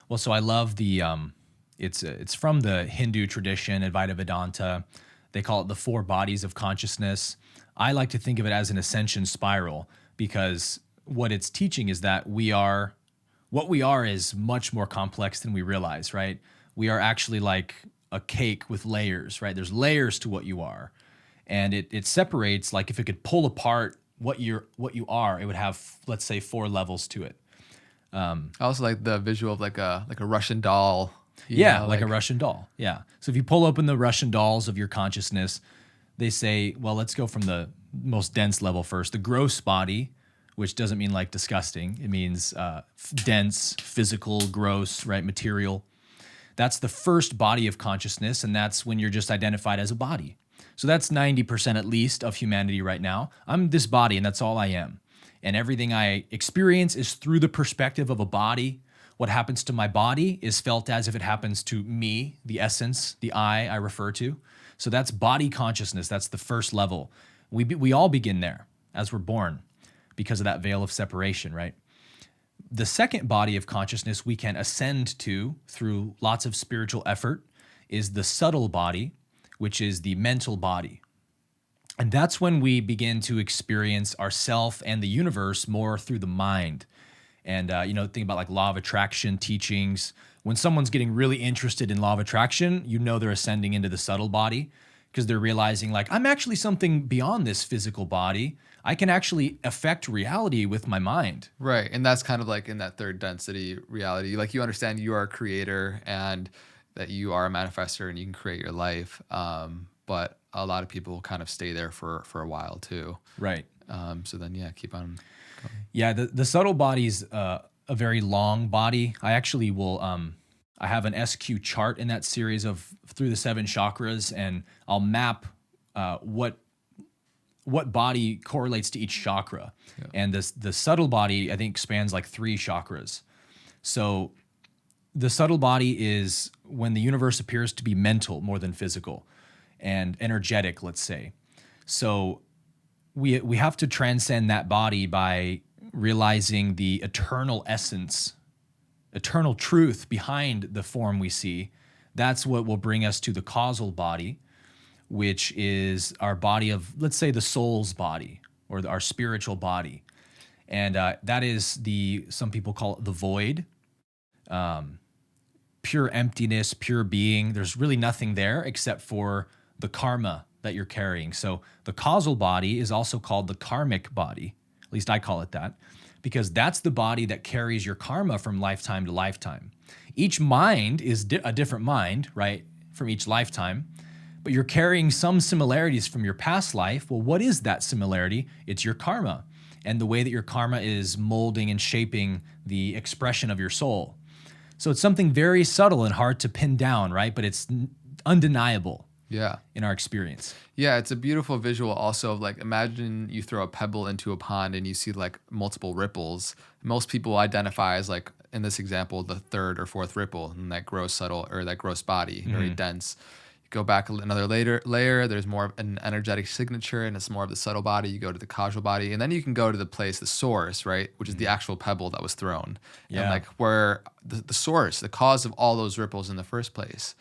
Well, so I love it's from the Hindu tradition, Advaita Vedanta. They call it the four bodies of consciousness. I like to think of it as an ascension spiral because what it's teaching is that what we are is much more complex than we realize, right? We are actually like a cake with layers, right? There's layers to what you are. And it separates, like if it could pull apart what you are, it would have, let's say, 4 levels to it. I also like the visual of like a Russian doll. Yeah, like a Russian doll. Yeah. So if you pull open the Russian dolls of your consciousness, they say, well, let's go from the most dense level first. The gross body, which doesn't mean like disgusting. It means dense, physical, gross, right? Material. That's the first body of consciousness, and that's when you're just identified as a body. So that's 90% at least of humanity right now. I'm this body, and that's all I am. And everything I experience is through the perspective of a body. What happens to my body is felt as if it happens to me, the essence, the I refer to. So that's body consciousness. That's the first level. We all begin there as we're born because of that veil of separation, right? The second body of consciousness we can ascend to through lots of spiritual effort is the subtle body, which is the mental body. And that's when we begin to experience ourself and the universe more through the mind. And, think about like law of attraction teachings. When someone's getting really interested in law of attraction, they're ascending into the subtle body because they're realizing like, I'm actually something beyond this physical body. I can actually affect reality with my mind. Right. And that's kind of like in that third density reality. Like you understand you are a creator and that you are a manifestor and you can create your life. But a lot of people kind of stay there for a while too. Right. So then, keep on going. Yeah, the subtle body's a very long body. I actually will, I have an SQ chart in that series of through the 7 chakras, and I'll map what body correlates to each chakra. Yeah. And the subtle body, I think, spans like 3 chakras. So the subtle body is when the universe appears to be mental more than physical and energetic, let's say. So we have to transcend that body by realizing the eternal essence, eternal truth behind the form we see. That's what will bring us to the causal body, which is our body of, let's say, the soul's body or our spiritual body. And that is some people call it the void, pure emptiness, pure being. There's really nothing there except for the karma that you're carrying. So the causal body is also called the karmic body. At least I call it that, because that's the body that carries your karma from lifetime to lifetime. Each mind is a different mind, right, from each lifetime, but you're carrying some similarities from your past life. Well, what is that similarity? It's your karma and the way that your karma is molding and shaping the expression of your soul. So it's something very subtle and hard to pin down, right? But it's undeniable. Yeah. In our experience. Yeah, it's a beautiful visual also of like, imagine you throw a pebble into a pond and you see like multiple ripples. Most people identify as like, in this example, the 3rd or 4th ripple in that gross subtle or that gross body, very dense. You go back another layer, there's more of an energetic signature and it's more of the subtle body. You go to the causal body and then you can go to the place, the source, right? Which is the actual pebble that was thrown. Yeah. And like where the source, the cause of all those ripples in the first place.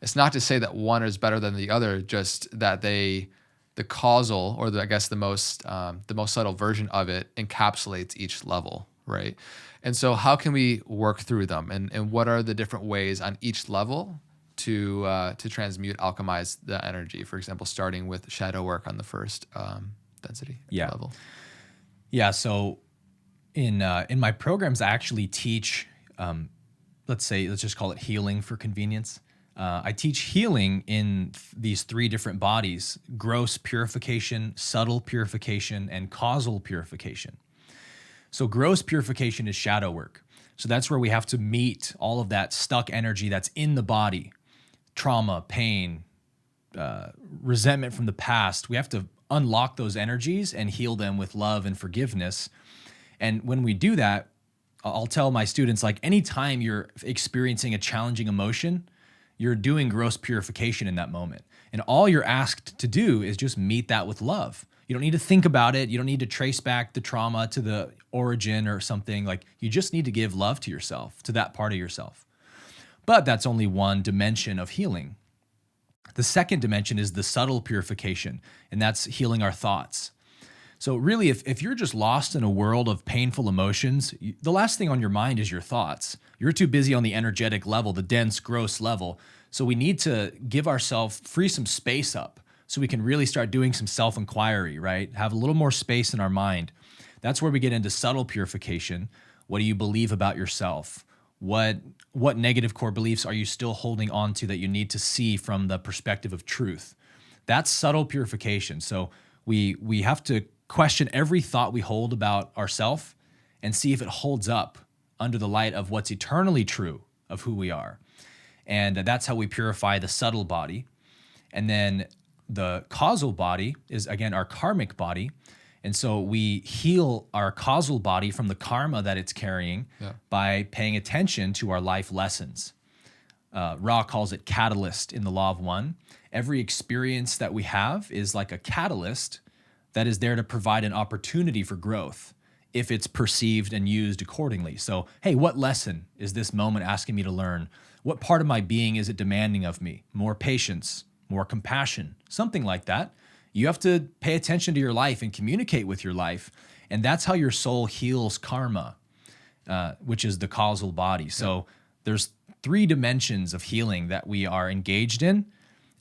It's not to say that one is better than the other, just that the causal, or the most subtle version of it encapsulates each level, right? And so how can we work through them? And what are the different ways on each level to transmute, alchemize the energy? For example, starting with shadow work on the first density level. Yeah, so in my programs, I actually teach, let's just call it healing for convenience. I teach healing in these 3 different bodies: gross purification, subtle purification, and causal purification. So gross purification is shadow work. So that's where we have to meet all of that stuck energy that's in the body, trauma, pain, resentment from the past. We have to unlock those energies and heal them with love and forgiveness. And when we do that, I'll tell my students, like, anytime you're experiencing a challenging emotion, you're doing gross purification in that moment. And all you're asked to do is just meet that with love. You don't need to think about it. You don't need to trace back the trauma to the origin or something. Like, you just need to give love to yourself, to that part of yourself. But that's only one dimension of healing. The second dimension is the subtle purification, and that's healing our thoughts. So really, if you're just lost in a world of painful emotions, the last thing on your mind is your thoughts. You're too busy on the energetic level, the dense, gross level. So we need to give ourselves, free some space up so we can really start doing some self-inquiry, right? Have a little more space in our mind. That's where we get into subtle purification. What do you believe about yourself? What negative core beliefs are you still holding on to that you need to see from the perspective of truth? That's subtle purification. So we have to question every thought we hold about ourselves and see if it holds up under the light of what's eternally true of who we are. And that's how we purify the subtle body. And then the causal body is, again, our karmic body. And so we heal our causal body from the karma that it's carrying by paying attention to our life lessons. Ra calls it catalyst in the Law of One. Every experience that we have is like a catalyst that is there to provide an opportunity for growth if it's perceived and used accordingly. So, hey, what lesson is this moment asking me to learn? What part of my being is it demanding of me? More patience, more compassion, something like that. You have to pay attention to your life and communicate with your life. And that's how your soul heals karma, which is the causal body. So there's 3 dimensions of healing that we are engaged in.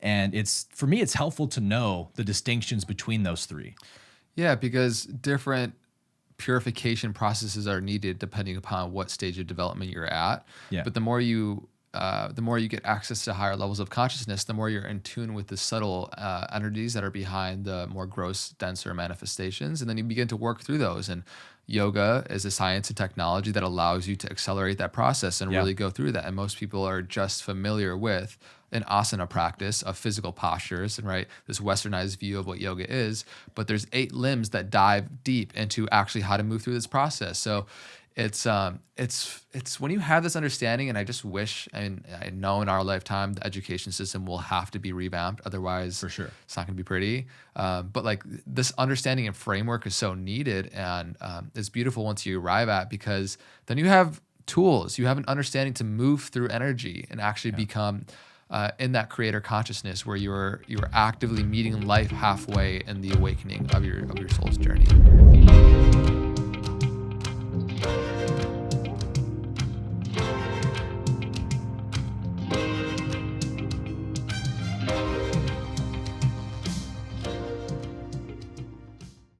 And for me, it's helpful to know the distinctions between those 3. Yeah, because different purification processes are needed depending upon what stage of development you're at. Yeah. But the more you get access to higher levels of consciousness, the more you're in tune with the subtle energies that are behind the more gross, denser manifestations. And then you begin to work through those. And yoga is a science and technology that allows you to accelerate that process and really go through that. And most people are just familiar with an asana practice of physical postures and this westernized view of what yoga is, but there's 8 limbs that dive deep into actually how to move through this process. So it's when you have this understanding, and I just wish, and I know in our lifetime the education system will have to be revamped, otherwise For sure. it's not going to be pretty. But like this understanding and framework is so needed, and it's beautiful once you arrive at, because then you have tools, you have an understanding to move through energy and actually become in that creator consciousness where you're actively meeting life halfway in the awakening of your soul's journey.